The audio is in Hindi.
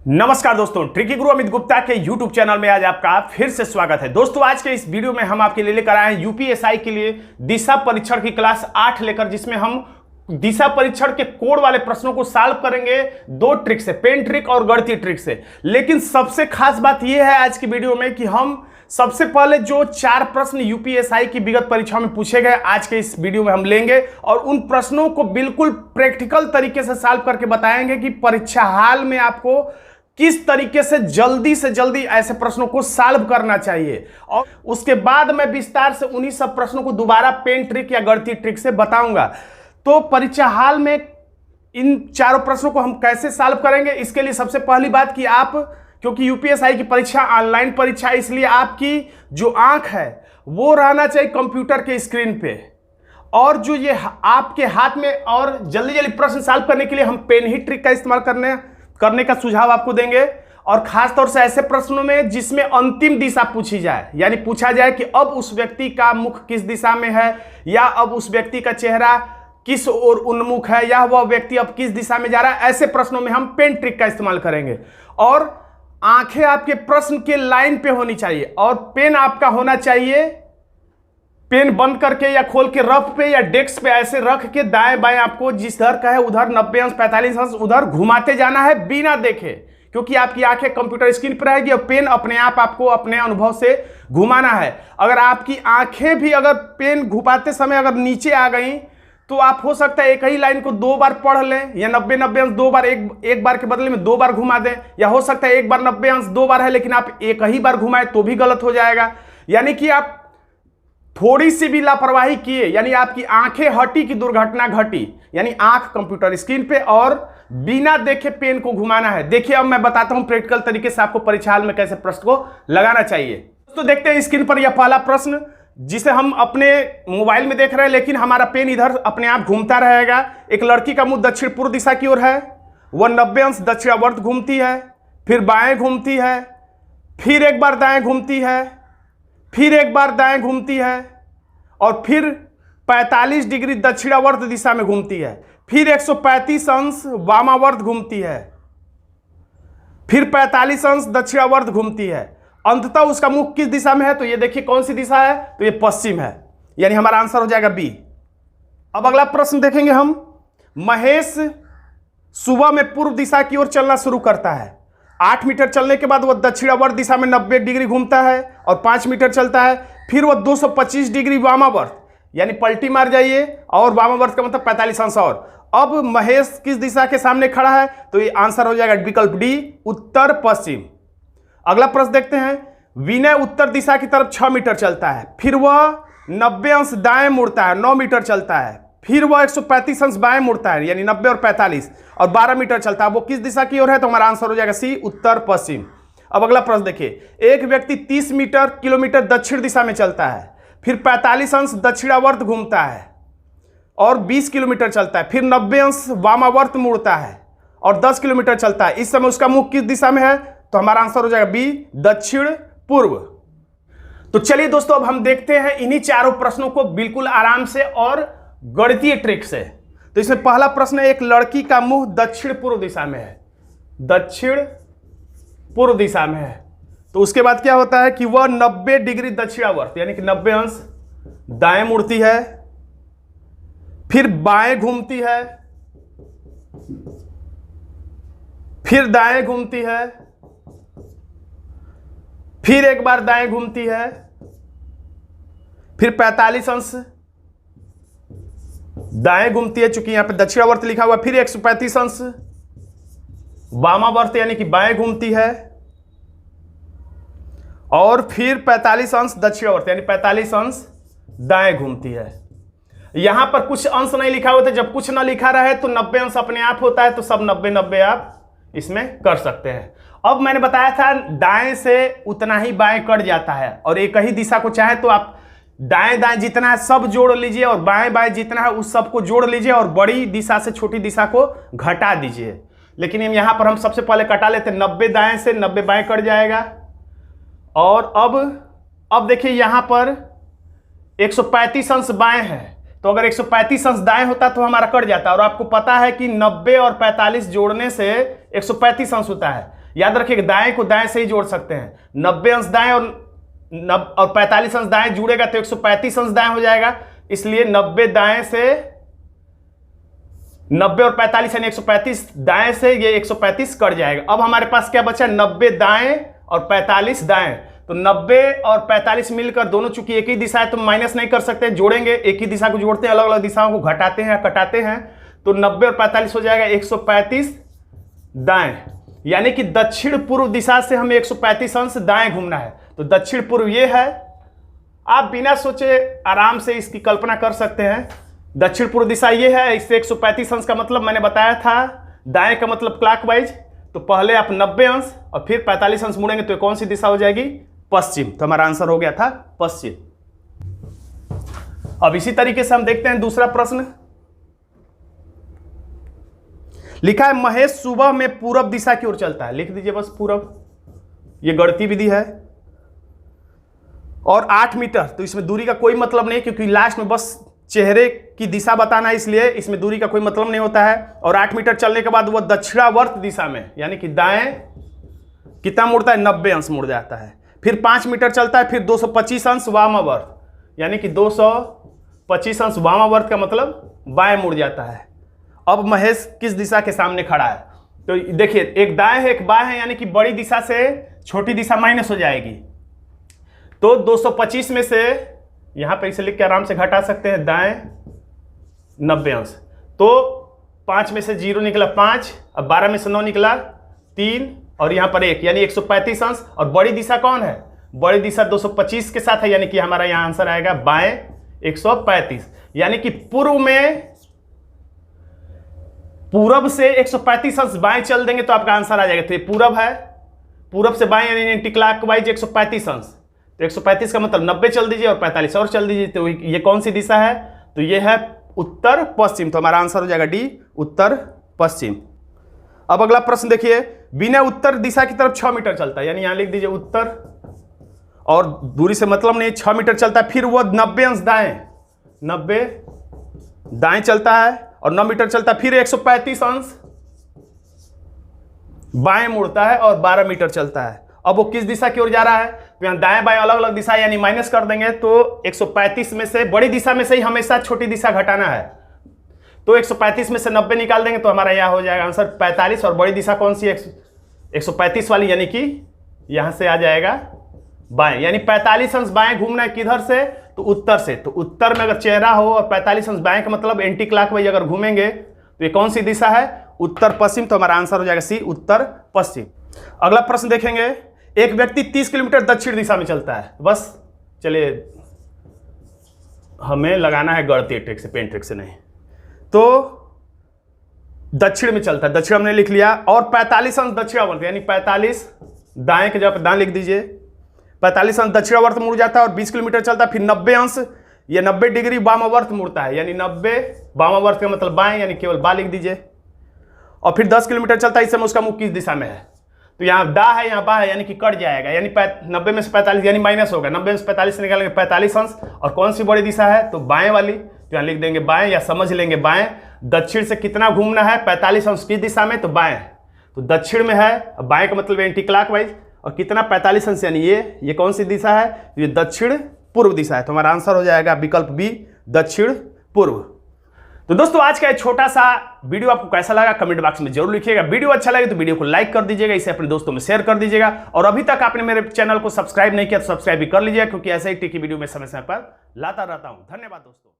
नमस्कार दोस्तों, ट्रिकी गुरु अमित गुप्ता के YouTube चैनल में आज आपका फिर से स्वागत है। दोस्तों आज के इस वीडियो में हम आपके लिए लेकर आए हैं यूपीएसआई के लिए दिशा परीक्षण की क्लास 8 लेकर, जिसमें हम दिशा परीक्षण के कोड वाले प्रश्नों को सॉल्व करेंगे दो ट्रिक से, पेन ट्रिक और गणितीय ट्रिक से। लेकिन सबसे खास बात यह है आज की वीडियो में कि हम सबसे पहले जो 4 प्रश्न यूपीएसआई की विगत परीक्षा में पूछे गए आज के इस वीडियो में हम लेंगे और उन प्रश्नों को बिल्कुल प्रैक्टिकल तरीके से सॉल्व करके बताएंगे कि परीक्षा हाल में आपको किस तरीके से जल्दी ऐसे प्रश्नों को सॉल्व करना चाहिए। और उसके बाद मैं विस्तार से उन्हीं सब प्रश्नों को दोबारा पेन ट्रिक या गणितीय ट्रिक से बताऊंगा। तो परीक्षा हाल में इन चारों प्रश्नों को हम कैसे सॉल्व करेंगे, इसके लिए सबसे पहली बात कि आप, क्योंकि यूपीएसआई की परीक्षा ऑनलाइन परीक्षा, इसलिए आपकी जो आंख है वो रहना चाहिए कंप्यूटर के स्क्रीन पे, और जो ये आपके हाथ में, और जल्दी प्रश्न सॉल्व करने के लिए हम पेन ही ट्रिक का इस्तेमाल करने का सुझाव आपको देंगे। और खास तौर से ऐसे प्रश्नों में जिसमें अंतिम दिशा पूछी जाए, यानी पूछा जाए कि अब उस व्यक्ति का मुख किस दिशा में है, या अब उस व्यक्ति का चेहरा किस ओर उन्मुख है, या वह व्यक्ति अब किस दिशा में जा रहा है, ऐसे प्रश्नों में हम पेन ट्रिक का इस्तेमाल करेंगे। और आंखें आपके प्रश्न के लाइन पे होनी चाहिए और पेन आपका होना चाहिए पेन बंद करके या खोल के रफ पे या डेस्क पे ऐसे रख के दाएं बाएं आपको जिस दर का है उधर 90 अंश 45 अंश उधर घुमाते जाना है बिना देखे, क्योंकि आपकी आंखें कंप्यूटर स्क्रीन पर रहेगी और पेन अपने आप आपको अपने अनुभव से घुमाना है। अगर आपकी आंखें भी अगर पेन घुमाते समय अगर नीचे आ गई तो आप हो सकता है एक ही लाइन को 2 बार पढ़ लें, या 90 अंश 2 बार, एक बार के बदले में 2 बार घुमा दें, या हो सकता है एक बार 90 अंश 2 बार है लेकिन आप एक ही बार घुमाएं तो भी गलत हो जाएगा। यानी कि आप थोड़ी सी भी लापरवाही किए, यानी आपकी आंखें हटी की दुर्घटना घटी, यानी आंख कंप्यूटर स्क्रीन पे और बिना देखे पेन को घुमाना है। देखिए अब मैं बताता हूं प्रैक्टिकल तरीके से आपको परीक्षा हाल में कैसे प्रश्न को लगाना चाहिए। तो देखते हैं स्क्रीन पर यह पहला प्रश्न जिसे हम अपने मोबाइल में देख रहे हैं, लेकिन हमारा पेन इधर अपने आप घूमता रहेगा। एक लड़की का मुंह दक्षिण पूर्व दिशा की ओर है, वह 90 अंश दक्षिणावर्त घूमती है, फिर बाएं घूमती है, फिर एक बार दाएं घूमती है, फिर एक बार दाएं घूमती है, और फिर 45 डिग्री दक्षिणावर्त दिशा में घूमती है, फिर 135 अंश वामावर्त घूमती है, फिर 45 अंश दक्षिणावर्त घूमती है। अंततः उसका मुख किस दिशा में है, तो ये देखिए कौन सी दिशा है, तो ये पश्चिम है, यानी हमारा आंसर हो जाएगा बी। अब अगला प्रश्न देखेंगे हम। महेश सुबह में पूर्व दिशा की ओर चलना शुरू करता है। 8 मीटर चलने के बाद वह दक्षिणावर्त दिशा में 90 डिग्री घूमता है और 5 मीटर चलता है, फिर वह 225 डिग्री वामावर्त, यानी पलटी मार जाइए, और वामावर्त का मतलब 45 अंश। और अब महेश किस दिशा के सामने खड़ा है, तो ये आंसर हो जाएगा विकल्प डी, उत्तर पश्चिम। अगला प्रश्न देखते हैं। विनय उत्तर दिशा की तरफ 6 मीटर चलता है, फिर वह 90 अंश दाएं मुड़ता है, 9 मीटर चलता है, फिर वह 135 अंश बाएं मुड़ता है, यानी 90 और 45, और 12 मीटर चलता है। वो किस दिशा की ओर है, तो हमारा आंसर हो जाएगा सी, उत्तर पश्चिम। अब अगला प्रश्न देखिए। एक व्यक्ति 30 किलोमीटर दक्षिण दिशा में चलता है, फिर 45 अंश दक्षिणावर्त घूमता है और 20 किलोमीटर चलता है, फिर 90 अंश वामावर्त मुड़ता है और 10 किलोमीटर चलता है। इस समय उसका मुख किस दिशा में है, तो हमारा आंसर हो जाएगा बी, दक्षिण पूर्व। तो चलिए दोस्तों अब हम देखते हैं इन्हीं चारों प्रश्नों को बिल्कुल आराम से और गणितीय ट्रिक से। तो इसमें पहला प्रश्न है, एक लड़की का मुंह दक्षिण पूर्व दिशा में है, दक्षिण पूर्व दिशा में है, तो उसके बाद क्या होता है कि वह 90 डिग्री दक्षिणावर्त यानी कि 90 अंश दाएं मुड़ती है, फिर बाएं घूमती है, फिर दाएं घूमती है, फिर एक बार दाएं घूमती है, फिर 45 अंश दाएं घूमती है, चूंकि यहां पे दक्षिणावर्त लिखा हुआ, फिर 135 अंश वामावर्त यानी कि बाएं घूमती है, और फिर 45 अंश दक्षिणावर्त यानी 45 अंश दाएं घूमती है। यहां पर कुछ अंश नहीं लिखा हुआ था, जब कुछ ना लिखा रहे तो 90 अंश अपने आप होता है, तो सब 90 आप इसमें कर सकते हैं। अब मैंने बताया था दाएं से उतना ही बाएं कट जाता है, और एक ही दिशा को चाहे तो आप दाएं दाएं जितना है सब जोड़ लीजिए और बाएं बाएं जितना है उस सब को जोड़ लीजिए और बड़ी दिशा से छोटी दिशा को घटा दीजिए। लेकिन यहां पर हम सबसे पहले कटा लेते हैं, 90 दाएं से 90 बाएं कट जाएगा। और अब देखिए यहां पर 135 अंश बाएं है, तो अगर 135 अंश दाएं होता तो हमारा कट जाता, और आपको पता है कि 90 और 45 जोड़ने से 135 अंश होता है। याद रखिए दाएं को दाएं से ही जोड़ सकते हैं। 90 अंश दाएं और 45 अंश दाएं जुड़ेगा तो 135 अंश दाएं हो जाएगा। इसलिए 90 दाएं से 90 और 45 यानी 135 दाएं से ये 135 कट जाएगा। अब हमारे पास क्या बचा, 90 दाएं और 45 दाएं। तो 90 और 45 मिलकर दोनों चूंकि एक ही दिशा है तो माइनस नहीं कर सकते, जोड़ेंगे। एक ही दिशा को जोड़ते हैं, अलग अलग दिशाओं को घटाते हैं या कटाते हैं। तो 90 और 45 हो जाएगा 135 दाएं, यानी कि दक्षिण पूर्व दिशा से हमें 135 अंश दाएं घूमना है। तो दक्षिण पूर्व ये है। आप बिना सोचे आराम से इसकी कल्पना कर सकते हैं। दक्षिण पूर्व दिशा ये है, इससे 135 अंश का मतलब मैंने बताया था, दाएं का मतलब क्लॉकवाइज। तो पहले आप 90 अंश और फिर 45 अंश मुड़ेंगे तो कौन सी दिशा हो जाएगी, पश्चिम। तो हमारा आंसर हो गया था पश्चिम। अब इसी तरीके से हम देखते हैं दूसरा प्रश्न। लिखा है महेश सुबह में पूरब दिशा की ओर चलता है। लिख दीजिए बस पूरब, ये गणितीय विधि है। और 8 मीटर, तो इसमें दूरी का कोई मतलब नहीं क्योंकि लास्ट में बस चेहरे की दिशा बताना है, इसलिए इसमें दूरी का कोई मतलब नहीं होता है। और 8 मीटर चलने के बाद वह दक्षिणावर्त दिशा में यानी कि दाएं कितना मुड़ता है, 90 अंश मुड़ जाता है। फिर 5 मीटर चलता है, फिर 225 अंश वामावर्त, यानी कि 225 अंश वामावर्त का मतलब बाएं मुड़ जाता है। अब महेश किस दिशा के सामने खड़ा है, तो देखिए एक दाएं है एक बाएं है, यानी कि बड़ी दिशा से छोटी दिशा माइनस हो जाएगी। तो 225 में से यहां पर इसे लिख के आराम से घटा सकते हैं, दाएं 90 अंश। तो 5 में से 0 निकला 5, अब 12 में से 9 निकला 3 और यहां पर 1, यानी 135 अंश। और बड़ी दिशा कौन है, बड़ी दिशा 225 के साथ है, यानी कि हमारा यहां आंसर आएगा बाएं 135। यानी कि पूर्व में पूरब से 135 अंश बाएं चल देंगे तो आपका आंसर आ जाएगा। तो ये पूरब है, पूरब से बाएं यानी एंटी क्लॉकवाइज 135 अंश। तो 135 का मतलब 90 चल दीजिए और 45 और चल दीजिए। तो ये कौन सी दिशा है, तो ये है उत्तर पश्चिम। तो हमारा आंसर हो जाएगा डी, उत्तर पश्चिम। अब अगला प्रश्न देखिए, बिना उत्तर दिशा की तरफ 6 मीटर चलता है, यानी यहां लिख दीजिए उत्तर, और दूरी से मतलब नहीं, 6 मीटर चलता है। फिर वो 90 अंश दाएं, 90 दाएं चलता है और 9 मीटर चलता है। फिर 135 अंश बाएं मुड़ता है और 12 मीटर चलता है। अब वो किस दिशा की ओर जा रहा है, तो यहाँ दाएं बाएं अलग अलग दिशा यानी माइनस कर देंगे। तो 135 में से बड़ी दिशा में से ही हमेशा छोटी दिशा घटाना है। तो 135 में से 90 निकाल देंगे तो हमारा यहाँ हो जाएगा आंसर 45। और बड़ी दिशा कौन सी है, 135 वाली, यानी कि यहां से आ जाएगा बाएं, यानी 45 अंश बाएं घूमना है। किधर से, तो उत्तर से। तो उत्तर में अगर चेहरा हो और 45 अंश बाएं का मतलब एंटी क्लॉकवाइज अगर घूमेंगे तो ये कौन सी दिशा है, उत्तर पश्चिम। तो हमारा आंसर हो जाएगा सी, उत्तर पश्चिम। अगला प्रश्न देखेंगे, एक व्यक्ति 30 किलोमीटर दक्षिण दिशा में चलता है। बस चलिए हमें लगाना है गणितीय ट्रिक से, पेन ट्रिक से नहीं। तो दक्षिण में चलता है, दक्षिण हमने लिख लिया। और 45 अंश दक्षिणावर्त, यानी 45 दाएं के जगह दाएं लिख दीजिए। 45 अंश दक्षिणावर्त मुड़ जाता है और 20 किलोमीटर चलता है। फिर 90 अंश, ये 90 डिग्री वामावर्त मुड़ता है, यानी 90 वामावर्त का मतलब बाएं, यानी केवल बा लिख दीजिए। और फिर 10 किलोमीटर चलता है, इस समय उसका मुख किस दिशा में है, तो यहाँ दा है यहाँ बा है, यानी कि कट जाएगा, यानी 90 में से 45 यानी माइनस होगा। 90 में से 45 निकालेंगे 45 अंश। और कौन सी बड़ी दिशा है, तो बाएं वाली। तो यहाँ लिख देंगे बाएं या समझ लेंगे बाएं। दक्षिण से कितना घूमना है, 45 अंश की दिशा में, तो बाएं। तो दक्षिण में है, बाएं का मतलब एंटी क्लॉकवाइज। और कितना 45 अंश, यानी ये कौन सी दिशा है, ये दक्षिण पूर्व दिशा है। तो हमारा आंसर हो जाएगा विकल्प बी, दक्षिण पूर्व। तो दोस्तों आज का एक छोटा सा वीडियो आपको कैसा लगा कमेंट बॉक्स में जरूर लिखिएगा। वीडियो अच्छा लगे तो वीडियो को लाइक कर दीजिएगा, इसे अपने दोस्तों में शेयर कर दीजिएगा। और अभी तक आपने मेरे चैनल को सब्सक्राइब नहीं किया तो सब्सक्राइब भी कर लीजिएगा, क्योंकि ऐसे ही टिकी वीडियो में समय समय पर लाता रहता हूं। धन्यवाद दोस्तों।